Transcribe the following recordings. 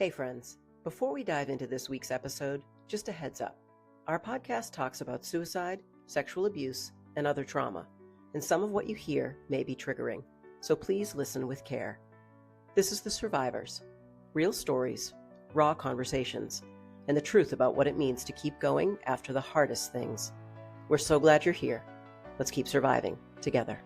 Hey friends, before we dive into this week's episode, just a heads up. Our podcast talks about suicide, sexual abuse, and other trauma, and some of what you hear may be triggering, so please listen with care. This is The Survivors, real stories, raw conversations, and the truth about what it means to keep going after the hardest things. We're so glad you're here. Let's keep surviving together.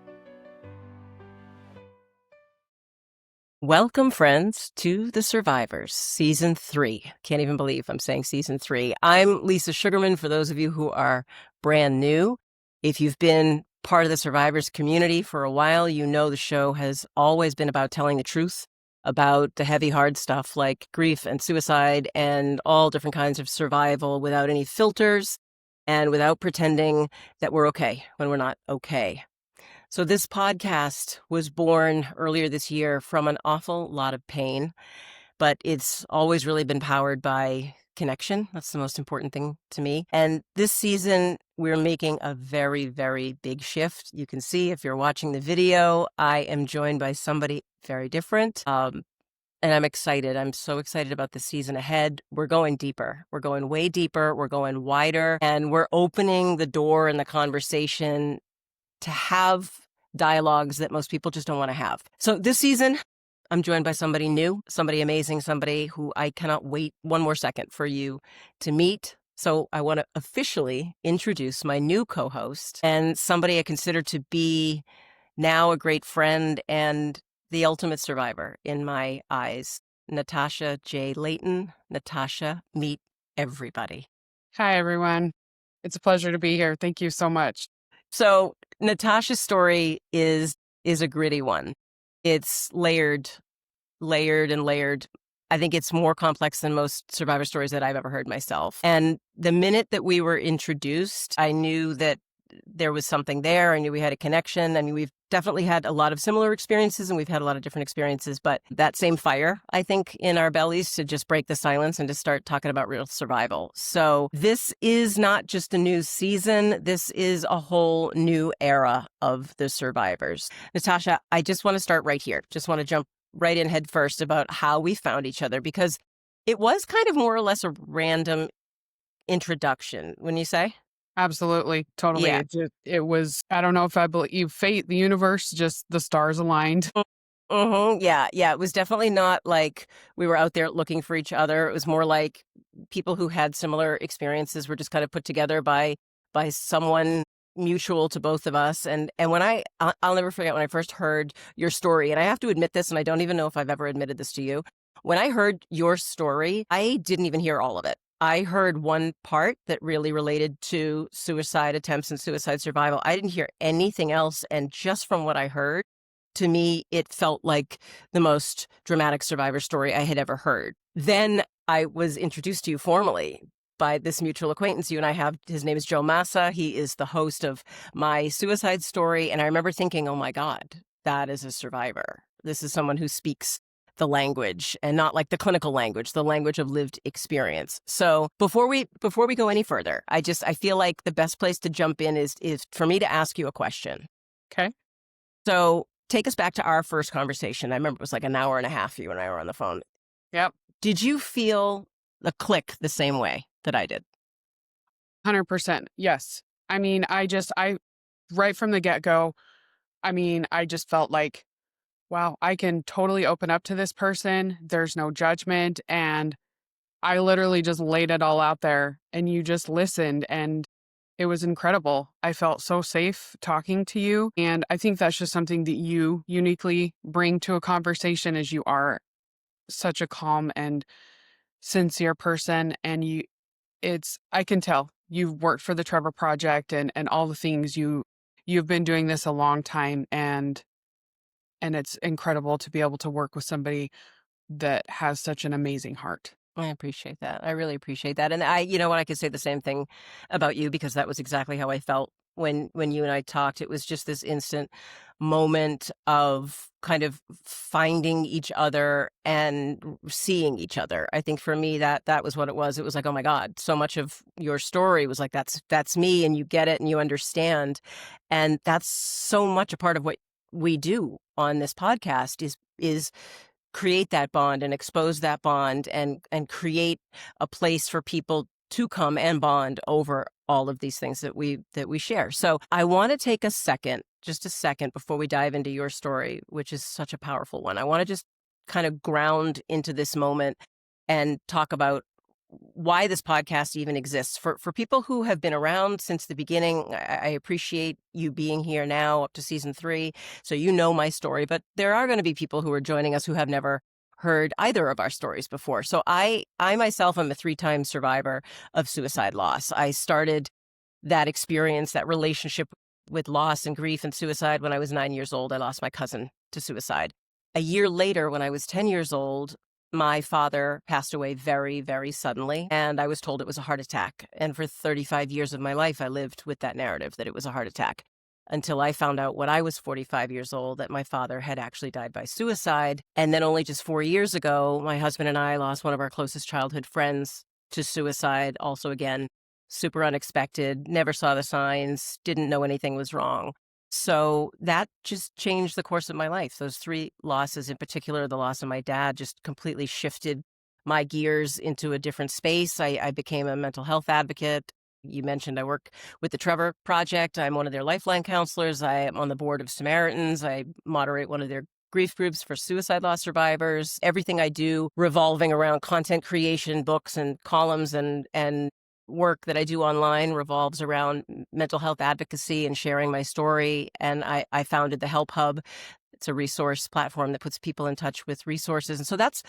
Welcome, friends, to The Survivors, Season 3. Can't even believe I'm saying Season 3. I'm Lisa Sugarman, for those of you who are brand new. If you've been part of the Survivors community for a while, you know the show has always been about telling the truth about the heavy, hard stuff like grief and suicide and all different kinds of survival without any filters and without pretending that we're okay when we're not okay. So this podcast was born earlier this year from an awful lot of pain, but it's always really been powered by connection. That's the most important thing to me. And this season, we're making a very, very big shift. You can see if you're watching the video, I am joined by somebody very different. And I'm excited. I'm so excited about the season ahead. We're going deeper. We're going way deeper. We're going wider. And we're opening the door in the conversation to have dialogues that most people just don't want to have. So this season, I'm joined by somebody new, somebody amazing, somebody who I cannot wait one more second for you to meet. So I want to officially introduce my new co-host and somebody I consider to be now a great friend and the ultimate survivor in my eyes, Natasha J. Layton. Natasha, meet everybody. Hi, everyone. It's a pleasure to be here. Thank you so much. So Natasha's story is a gritty one. It's layered. I think it's more complex than most survivor stories that I've ever heard myself. And the minute that we were introduced, I knew that there was something there. I knew we had a connection. I mean, we've definitely had a lot of similar experiences and we've had a lot of different experiences, but that same fire, I think, in our bellies to just break the silence and to start talking about real survival. So this is not just a new season. This is a whole new era of the survivors. Natasha, I just want to start right here. Just want to jump right in head first about how we found each other, because it was kind of more or less a random introduction, wouldn't you say? Absolutely. Totally. Yeah. It was, I don't know if I believe fate, the universe, just the stars aligned. Mm-hmm. Yeah. It was definitely not like we were out there looking for each other. It was more like people who had similar experiences were just kind of put together by someone mutual to both of us. And when I'll never forget when I first heard your story, and I have to admit this, and I don't even know if I've ever admitted this to you. When I heard your story, I didn't even hear all of it. I heard one part that really related to suicide attempts and suicide survival. I didn't hear anything else. And just from what I heard, to me, it felt like the most dramatic survivor story I had ever heard. Then I was introduced to you formally by this mutual acquaintance you and I have. His name is Joe Massa. He is the host of My Suicide Story. And I remember thinking, oh my God, that is a survivor. This is someone who speaks the language, and not like the clinical language, the language of lived experience. So before we go any further, I feel like the best place to jump in is for me to ask you a question. Okay. So take us back to our first conversation. I remember it was like an hour and a half you and I were on the phone. Yep. Did you feel the click the same way that I did? 100%. Yes. I mean, I right from the get-go, I just felt like, wow, I can totally open up to this person. There's no judgment. And I literally just laid it all out there and you just listened, and it was incredible. I felt so safe talking to you. And I think that's just something that you uniquely bring to a conversation, as you are such a calm and sincere person. And I can tell you've worked for the Trevor Project and all the things you've been doing this a long time. And it's incredible to be able to work with somebody that has such an amazing heart. I appreciate that. I really appreciate that. And I could say the same thing about you, because that was exactly how I felt when you and I talked. It was just this instant moment of kind of finding each other and seeing each other. I think for me that was what it was. It was like, oh my God, so much of your story was like, that's me, and you get it and you understand. And that's so much a part of what we do on this podcast is create that bond and expose that bond and create a place for people to come and bond over all of these things that we share. So I want to take just a second before we dive into your story, which is such a powerful one. I want to just kind of ground into this moment and talk about why this podcast even exists. For people who have been around since the beginning, I appreciate you being here now up to season 3. So you know my story, but there are going to be people who are joining us who have never heard either of our stories before. So I myself am a 3-time survivor of suicide loss. I started that experience, that relationship with loss and grief and suicide when I was 9 years old. I lost my cousin to suicide. A year later, when I was 10 years old, my father passed away very, very suddenly, and I was told it was a heart attack. And for 35 years of my life, I lived with that narrative that it was a heart attack until I found out when I was 45 years old that my father had actually died by suicide. And then only just 4 years ago, my husband and I lost one of our closest childhood friends to suicide. Also, again, super unexpected, never saw the signs, didn't know anything was wrong. So that just changed the course of my life. Those 3 losses, in particular, the loss of my dad, just completely shifted my gears into a different space. I became a mental health advocate. You mentioned I work with the Trevor Project. I'm one of their lifeline counselors. I am on the board of Samaritans. I moderate one of their grief groups for suicide loss survivors. Everything I do revolving around content creation, books and columns and work that I do online revolves around mental health advocacy and sharing my story. And I founded the HelpHUB. It's a resource platform that puts people in touch with resources. And so that's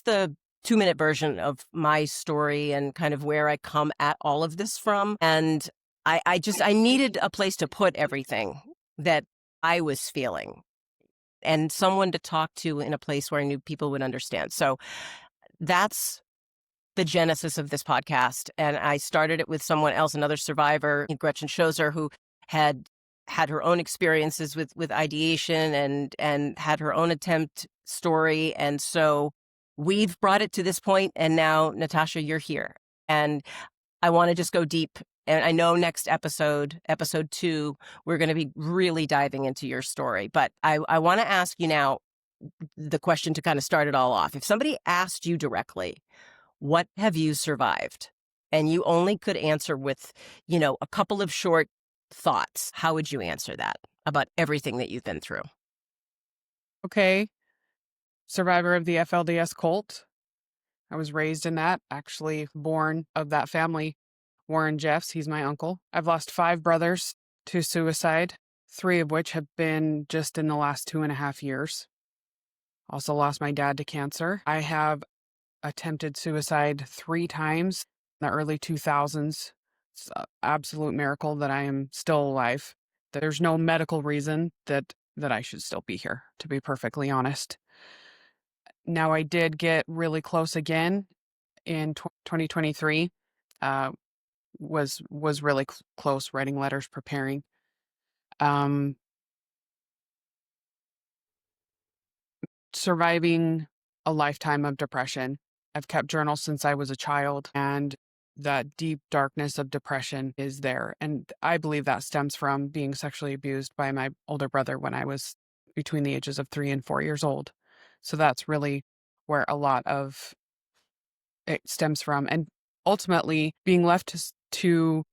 the 2-minute version of my story and kind of where I come at all of this from. And I needed a place to put everything that I was feeling and someone to talk to in a place where I knew people would understand. So that's the genesis of this podcast. And I started it with someone else, another survivor, Gretchen Schozer, who had her own experiences with ideation and had her own attempt story. And so we've brought it to this point, and now, Natasha, you're here. And I want to just go deep. And I know next episode 2, we're going to be really diving into your story. But I want to ask you now the question to kind of start it all off. If somebody asked you directly, what have you survived? And you only could answer with, a couple of short thoughts. How would you answer that about everything that you've been through? Okay. Survivor of the FLDS cult. I was raised in that, actually born of that family. Warren Jeffs, he's my uncle. I've lost 5 brothers to suicide, 3 of which have been just in the last 2.5 years. Also lost my dad to cancer. I have attempted suicide 3 times in the early 2000s. It's an absolute miracle that I am still alive. There's no medical reason that I should still be here, to be perfectly honest. Now, I did get really close again in 2023. Was really close, writing letters, preparing. Surviving a lifetime of depression. I've kept journals since I was a child, and that deep darkness of depression is there. And I believe that stems from being sexually abused by my older brother when I was between the ages of 3 and 4 years old. So that's really where a lot of it stems from. And ultimately being left to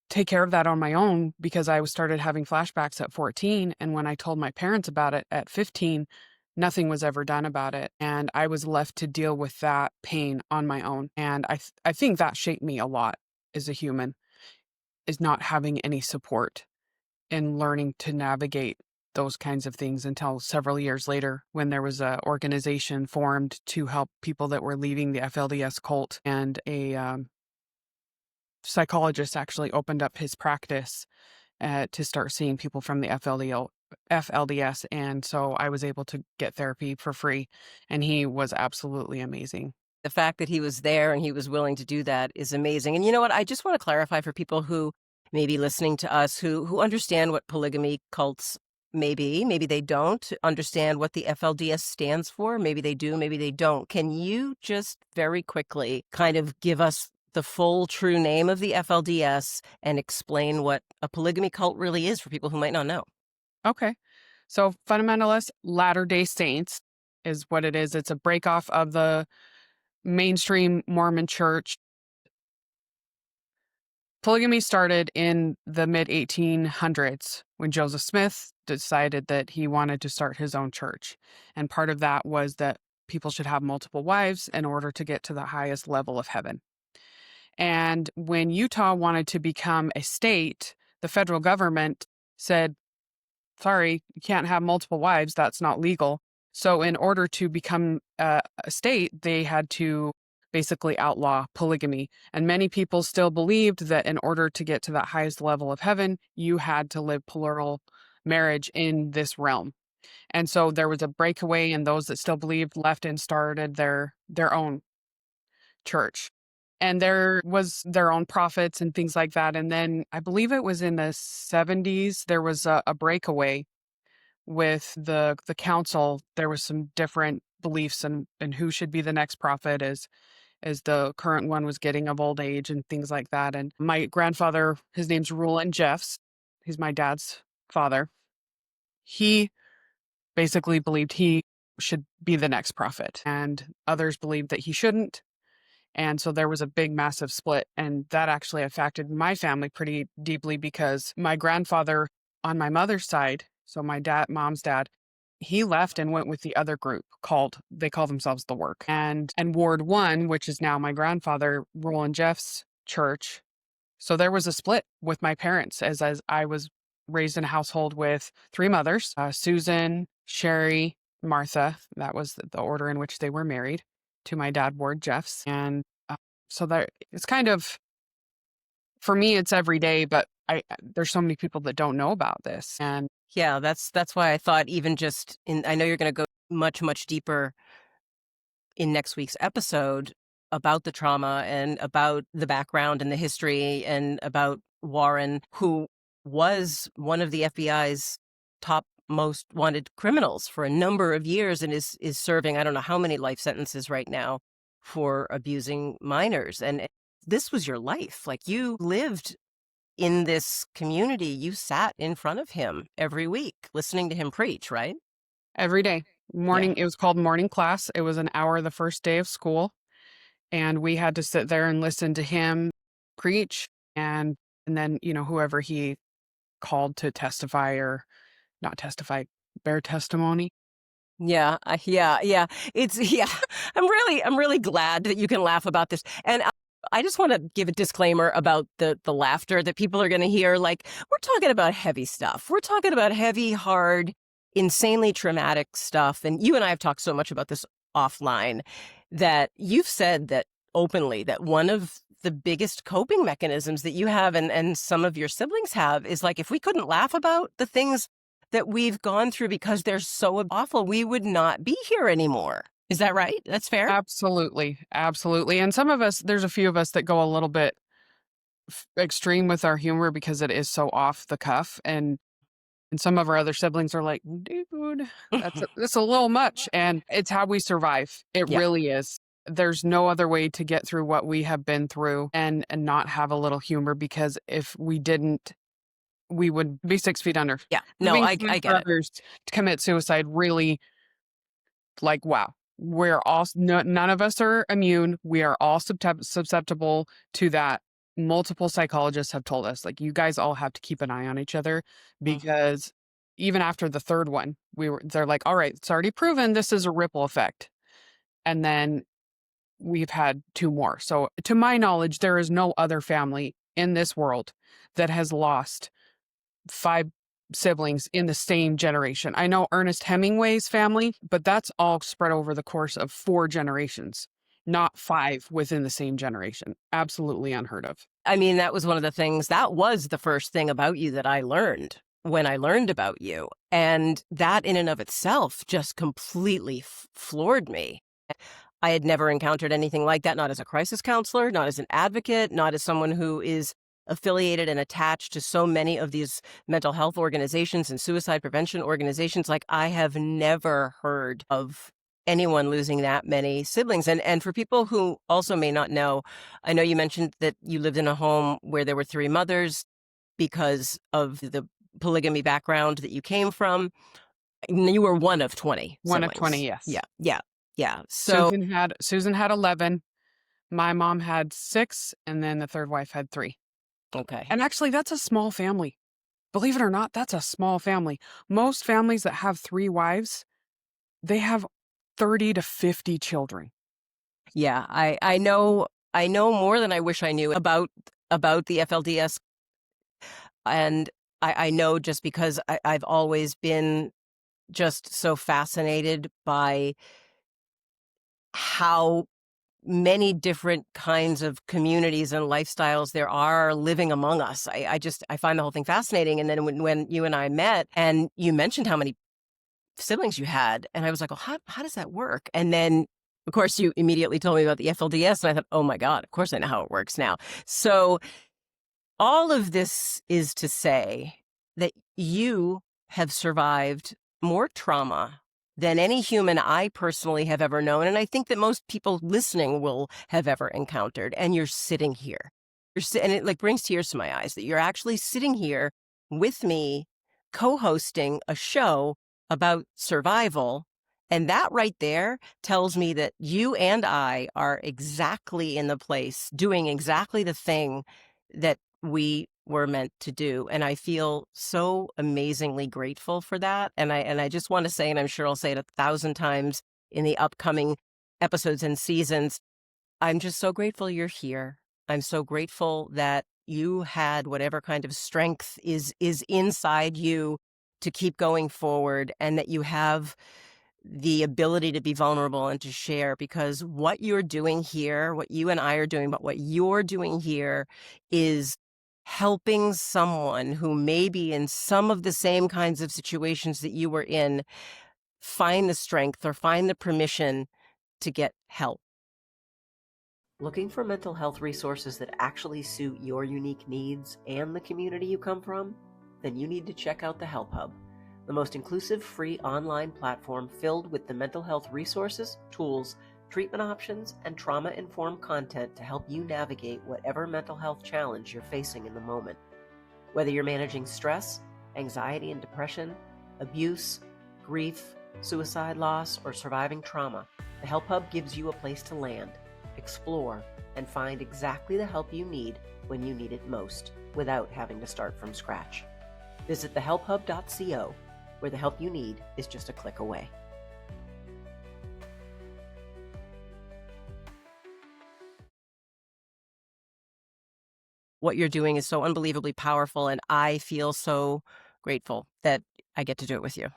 take care of that on my own, because I started having flashbacks at 14. And when I told my parents about it at 15, nothing was ever done about it. And I was left to deal with that pain on my own. And I think that shaped me a lot as a human, is not having any support and learning to navigate those kinds of things until several years later, when there was an organization formed to help people that were leaving the FLDS cult, and a psychologist actually opened up his practice to start seeing people from the FLDS. And so I was able to get therapy for free, and he was absolutely amazing. The fact that he was there and he was willing to do that is amazing. And you know what? I just want to clarify for people who may be listening to us who understand what polygamy cults may be. Maybe they don't understand what the FLDS stands for. Maybe they do, maybe they don't. Can you just very quickly kind of give us the full true name of the FLDS and explain what a polygamy cult really is for people who might not know? Okay. So Fundamentalist Latter-day Saints is what it is. It's a break off of the mainstream Mormon church. Polygamy started in the mid 1800s when Joseph Smith decided that he wanted to start his own church. And part of that was that people should have multiple wives in order to get to the highest level of heaven. And when Utah wanted to become a state, the federal government said, sorry, you can't have multiple wives. That's not legal. So in order to become a state, they had to basically outlaw polygamy. And many people still believed that in order to get to that highest level of heaven, you had to live plural marriage in this realm. And so there was a breakaway, and those that still believed left and started their own church. And there was their own prophets and things like that. And then I believe it was in the 70s, there was a breakaway with the council. There was some different beliefs and who should be the next prophet as the current one was getting of old age and things like that. And my grandfather, his name's Roland Jeffs. He's my dad's father. He basically believed he should be the next prophet, and others believed that he shouldn't. And so there was a big, massive split. And that actually affected my family pretty deeply because my grandfather on my mother's side, so my mom's dad, he left and went with the other group they call themselves the Work. And Ward 1, which is now my grandfather, Roland Jeff's church. So there was a split with my parents as I was raised in a household with three mothers, Susan, Sherry, Martha. That was the order in which they were married to my dad, Ward Jeffs. And so that it's kind of, for me, it's every day, but there's so many people that don't know about this. And Yeah, that's why I thought even just I know you're going to go much, much deeper in next week's episode about the trauma and about the background and the history and about Warren, who was one of the FBI's top most wanted criminals for a number of years and is serving, I don't know how many life sentences right now for abusing minors. And this was your life. Like, you lived in this community. You sat in front of him every week listening to him preach, right? every day, morning, It was called morning class. It was an hour the first day of school. And we had to sit there and listen to him preach. And then, whoever he called to testify or not testify, bear testimony. Yeah, yeah. It's yeah. I'm really glad that you can laugh about this. And I just want to give a disclaimer about the laughter that people are going to hear. Like, we're talking about heavy stuff. We're talking about heavy, hard, insanely traumatic stuff. And you and I have talked so much about this offline that you've said that openly that one of the biggest coping mechanisms that you have and some of your siblings have is like, if we couldn't laugh about the things that we've gone through because they're so awful, we would not be here anymore. Is that right? That's fair? Absolutely. Absolutely. And some of us, there's a few of us that go a little bit extreme with our humor because it is so off the cuff. And some of our other siblings are like, dude, that's a little much. And it's how we survive. It Yeah. really is. There's no other way to get through what we have been through and not have a little humor, because if we didn't, we would be 6 feet under. Yeah. No, I get it. Others to commit suicide, really, like, wow. We're all, none of us are immune. We are all susceptible to that. Multiple psychologists have told us, like, you guys all have to keep an eye on each other, because even after the third one, they're like, all right, it's already proven this is a ripple effect. And then we've had two more. So to my knowledge, there is no other family in this world that has lost 5 siblings in the same generation. I know Ernest Hemingway's family, but that's all spread over the course of 4 generations, not 5 within the same generation. Absolutely unheard of. I mean, that was one of the things, that was the first thing about you that I learned when I learned about you. And that in and of itself just completely floored me. I had never encountered anything like that, not as a crisis counselor, not as an advocate, not as someone who is affiliated and attached to so many of these mental health organizations and suicide prevention organizations. Like, I have never heard of anyone losing that many siblings. And for people who also may not know, I know you mentioned that you lived in a home where there were 3 mothers because of the polygamy background that you came from. You were one of 20 One of 20, siblings. yes. Yeah, yeah, yeah. So Susan had 11. My mom had 6, and then the third wife had 3. okay. And actually, that's a small family. Believe it or not, that's a small family. Most families that have 3 wives, they have 30 to 50 children. Yeah, I know more than I wish I knew about the FLDS, and I know just because I've always been just so fascinated by how many different kinds of communities and lifestyles there are living among us. I find the whole thing fascinating. And then when you and I met and you mentioned how many siblings you had, and I was like, well, how does that work? And then, of course, you immediately told me about the FLDS, and I thought, oh my God, of course I know how it works now. So all of this is to say that you have survived more trauma than any human I personally have ever known. And I think that most people listening will have ever encountered. And you're sitting here. And it like brings tears to my eyes that you're actually sitting here with me, co-hosting a show about survival. And that right there tells me that you and I are exactly in the place, doing exactly the thing that we were meant to do. And I feel so amazingly grateful for that. And I just want to say, and I'm sure I'll say it 1,000 times in the upcoming episodes and seasons, I'm just so grateful you're here. I'm so grateful that you had whatever kind of strength is inside you to keep going forward, and that you have the ability to be vulnerable and to share, because what you're doing here, what you and I are doing, but what you're doing here is helping someone who may be in some of the same kinds of situations that you were in find the strength or find the permission to get help. Looking for mental health resources that actually suit your unique needs and the community you come from? Then you need to check out the HelpHUB, the most inclusive free online platform filled with the mental health resources, tools, treatment options, and trauma-informed content to help you navigate whatever mental health challenge you're facing in the moment. Whether you're managing stress, anxiety and depression, abuse, grief, suicide loss, or surviving trauma, the HelpHUB gives you a place to land, explore, and find exactly the help you need when you need it most, without having to start from scratch. Visit thehelphub.co, where the help you need is just a click away. What you're doing is so unbelievably powerful, and I feel so grateful that I get to do it with you.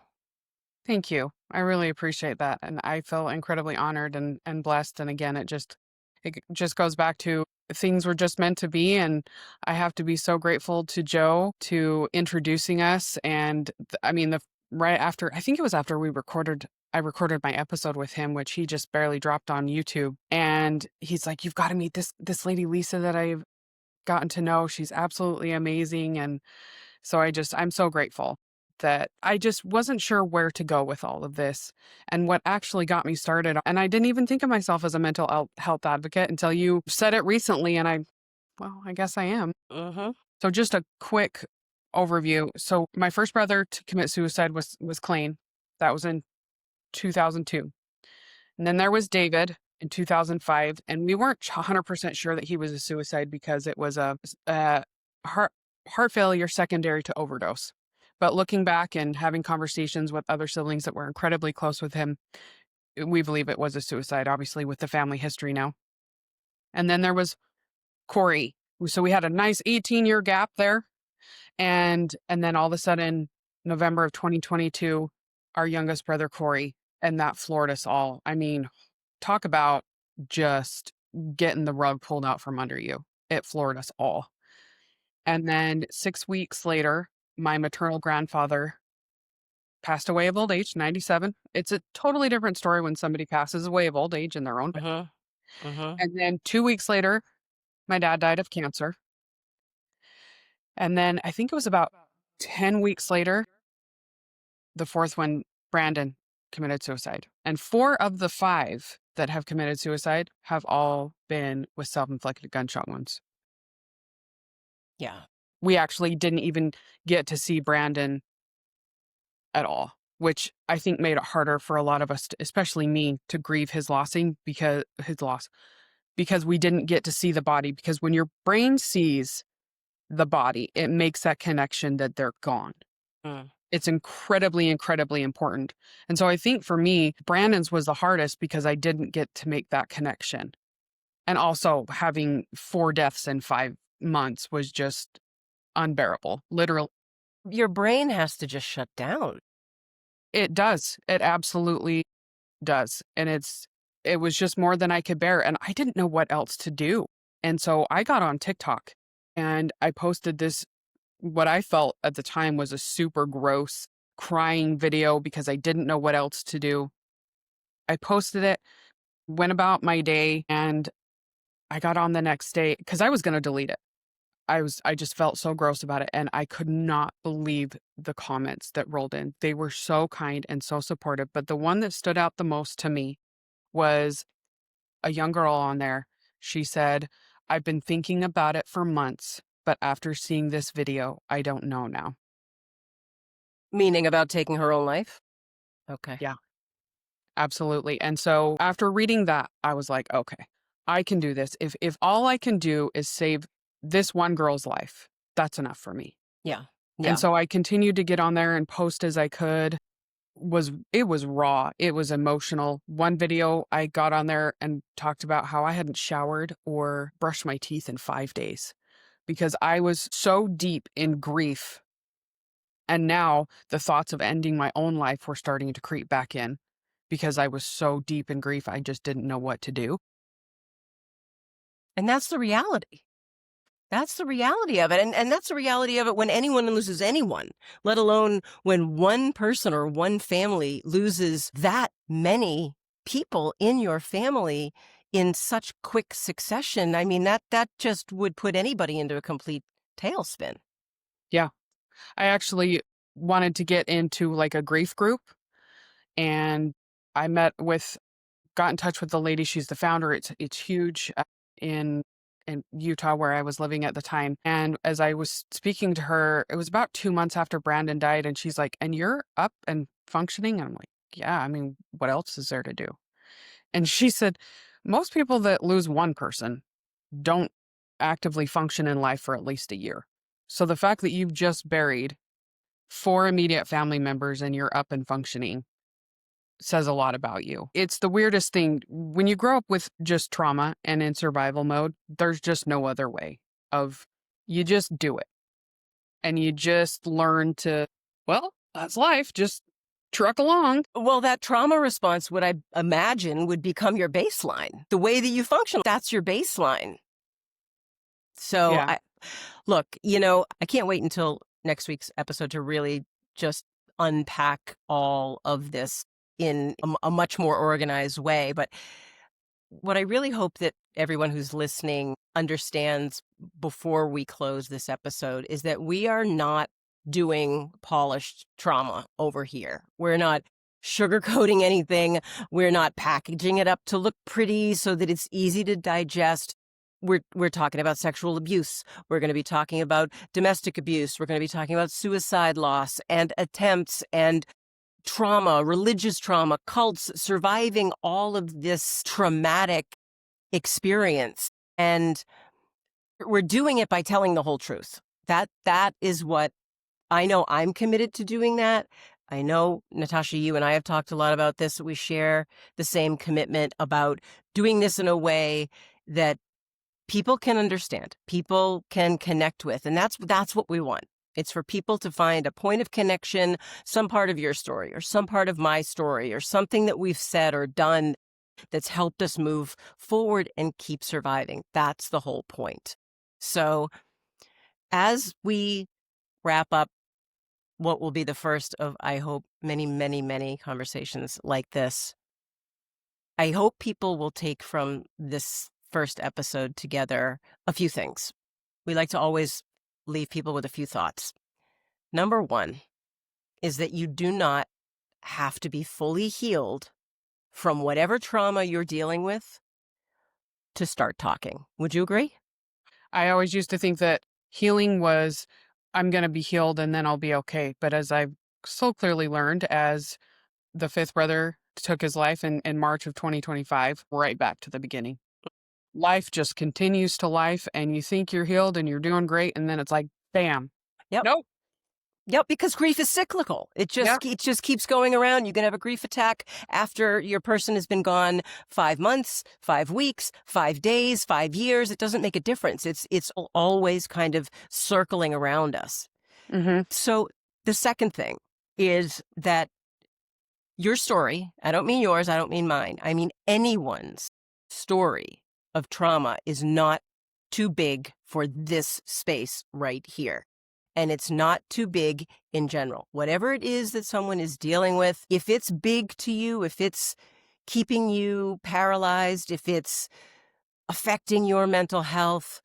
Thank you. I really appreciate that. And I feel incredibly honored and blessed. And again, it just goes back to things were just meant to be. And I have to be so grateful to Joe to introducing us. And I mean, right after, I think it was after I recorded my episode with him, which he just barely dropped on YouTube. And he's like, you've got to meet this lady, Lisa, that I've gotten to know. She's absolutely amazing. And so I'm so grateful that I just wasn't sure where to go with all of this. And what actually got me started, and I didn't even think of myself as a mental health advocate until you said it recently. And I guess I am. Mm-hmm. So just a quick overview. So my first brother to commit suicide was Clayne. That was in 2002. And then there was David in 2005. And we weren't 100% sure that he was a suicide because it was a heart failure secondary to overdose. But looking back and having conversations with other siblings that were incredibly close with him, we believe it was a suicide, obviously, with the family history now. And then there was Corey. So we had a nice 18-year gap there. And then all of a sudden, November of 2022, our youngest brother, Corey, and that floored us all. I mean, talk about just getting the rug pulled out from under you. It floored us all. And then 6 weeks later, my maternal grandfather passed away of old age, 97. It's a totally different story when somebody passes away of old age in their own bed. Mm-hmm. Mm-hmm. And then 2 weeks later, my dad died of cancer. And then I think it was about 10 weeks later, the fourth one, Brandon, committed suicide. And 4 of the 5 that have committed suicide have all been with self-inflicted gunshot wounds. Yeah. We actually didn't even get to see Brandon at all. which I think made it harder for a lot of us, especially me, to grieve his loss because we didn't get to see the body. Because when your brain sees the body, it makes that connection that they're gone. Mm. It's incredibly, incredibly important. And so I think for me, Brandon's was the hardest because I didn't get to make that connection. And also having 4 deaths in 5 months was just unbearable. Literally, Your brain has to just shut down. it does. It absolutely does. And it was just more than I could bear. And I didn't know what else to do. And so I got on TikTok and I posted this, what I felt at the time was a super gross crying video because I didn't know what else to do. I posted it, went about my day, and I got on the next day because I was going to delete it. I just felt so gross about it. And I could not believe the comments that rolled in. They were so kind and so supportive. But the one that stood out the most to me was a young girl on there. She said, "I've been thinking about it for months, but after seeing this video, I don't know now." Meaning about taking her own life? Okay. Yeah, absolutely. And so after reading that, I was like, okay, I can do this. If all I can do is save this one girl's life, that's enough for me. Yeah. And Yeah. so I continued to get on there and post as I could. It was raw. It was emotional. One video I got on there and talked about how I hadn't showered or brushed my teeth in 5 days because I was so deep in grief. And now the thoughts of ending my own life were starting to creep back in because I was so deep in grief. I just didn't know what to do. And that's the reality. That's the reality of it. And that's the reality of it when anyone loses anyone, let alone when one person or one family loses that many people in your family in such quick succession. I mean, that just would put anybody into a complete tailspin. Yeah. I actually wanted to get into like a grief group, and I got in touch with the lady. She's the founder. It's huge in Utah where I was living at the time. And as I was speaking to her, it was about 2 months after Brandon died, and she's like, "And you're up and functioning?" And I'm like, "Yeah, I mean, what else is there to do?" And she said, "Most people that lose one person don't actively function in life for at least a year. So the fact that you've just buried 4 immediate family members and you're up and functioning says a lot about you." It's the weirdest thing. When you grow up with just trauma and in survival mode, there's just no other way of, you just do it. And you just learn to, well, that's life. Just truck along. Well, that trauma response, what I imagine, would become your baseline. The way that you function, that's your baseline. So Yeah. look, I can't wait until next week's episode to really just unpack all of this in a much more organized way. But what I really hope that everyone who's listening understands before we close this episode is that we are not doing polished trauma over here. We're not sugarcoating anything. We're not packaging it up to look pretty so that it's easy to digest. We're talking about sexual abuse. We're going to be talking about domestic abuse. We're going to be talking about suicide loss and attempts and trauma, religious trauma, cults, surviving all of this traumatic experience. And we're doing it by telling the whole truth. That is what I know. I'm committed to doing that. I know, Natasha, you and I have talked a lot about this. We share the same commitment about doing this in a way that people can understand, people can connect with. And that's what we want. It's for people to find a point of connection, some part of your story or some part of my story or something that we've said or done that's helped us move forward and keep surviving. That's the whole point. So as we wrap up what will be the first of, I hope, many, many, many conversations like this, I hope people will take from this first episode together a few things. We like to always leave people with a few thoughts. Number one is that you do not have to be fully healed from whatever trauma you're dealing with to start talking. Would you agree? I always used to think that healing was, I'm going to be healed and then I'll be okay. But as I've so clearly learned as the fifth brother took his life in March of 2025, right back to the beginning. Life just continues to life, and you think you're healed and you're doing great, and then it's like, bam. Yep. Nope. Yep, because grief is cyclical. It Yep. just keeps going around. You can have a grief attack after your person has been gone 5 months, 5 weeks, 5 days, 5 years. It doesn't make a difference. It's always kind of circling around us. Mm-hmm. So the second thing is that your story, I don't mean yours, I don't mean mine, I mean anyone's story of trauma is not too big for this space right here. And it's not too big in general. Whatever it is that someone is dealing with, if it's big to you, if it's keeping you paralyzed, if it's affecting your mental health,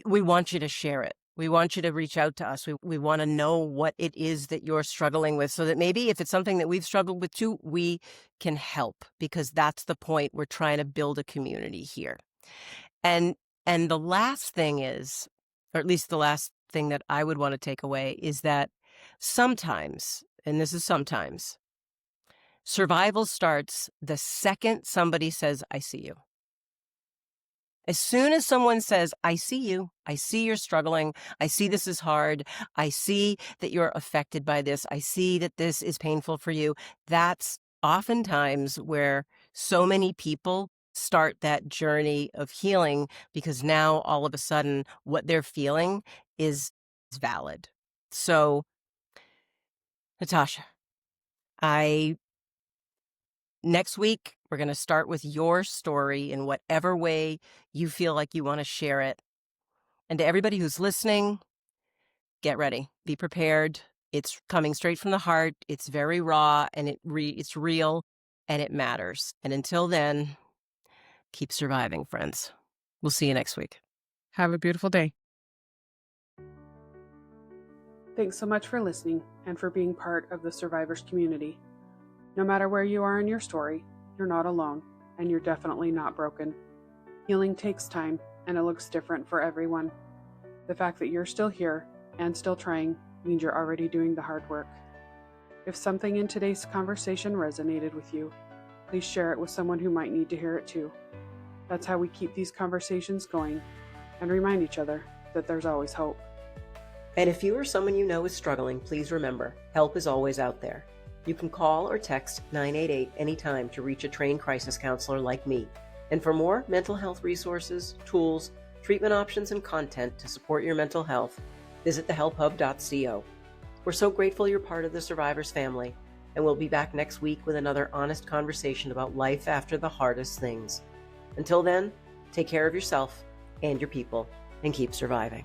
we want you to share it. We want you to reach out to us. We want to know what it is that you're struggling with so that maybe if it's something that we've struggled with too, we can help, because that's the point. We're trying to build a community here. And the last thing is, or at least the last thing that I would want to take away, is that sometimes, and this is sometimes, survival starts the second somebody says, I see you. As soon as someone says, I see you, I see you're struggling, I see this is hard, I see that you're affected by this, I see that this is painful for you, that's oftentimes where so many people start that journey of healing, because now all of a sudden what they're feeling is valid. So, Natasha, next week, we're going to start with your story in whatever way you feel like you want to share it. And to everybody who's listening, get ready. Be prepared. It's coming straight from the heart. It's very raw, and it's real, and it matters. And until then, keep surviving, friends. We'll see you next week. Have a beautiful day. Thanks so much for listening and for being part of the survivors community. No matter where you are in your story, you're not alone, and you're definitely not broken. Healing takes time, and it looks different for everyone. The fact that you're still here and still trying means you're already doing the hard work. If something in today's conversation resonated with you, please share it with someone who might need to hear it too. That's how we keep these conversations going and remind each other that there's always hope. And if you or someone you know is struggling, please remember, help is always out there. You can call or text 988 anytime to reach a trained crisis counselor like me. And for more mental health resources, tools, treatment options, and content to support your mental health, visit thehelphub.co. We're so grateful you're part of the Survivors family, and we'll be back next week with another honest conversation about life after the hardest things. Until then, take care of yourself and your people, and keep surviving.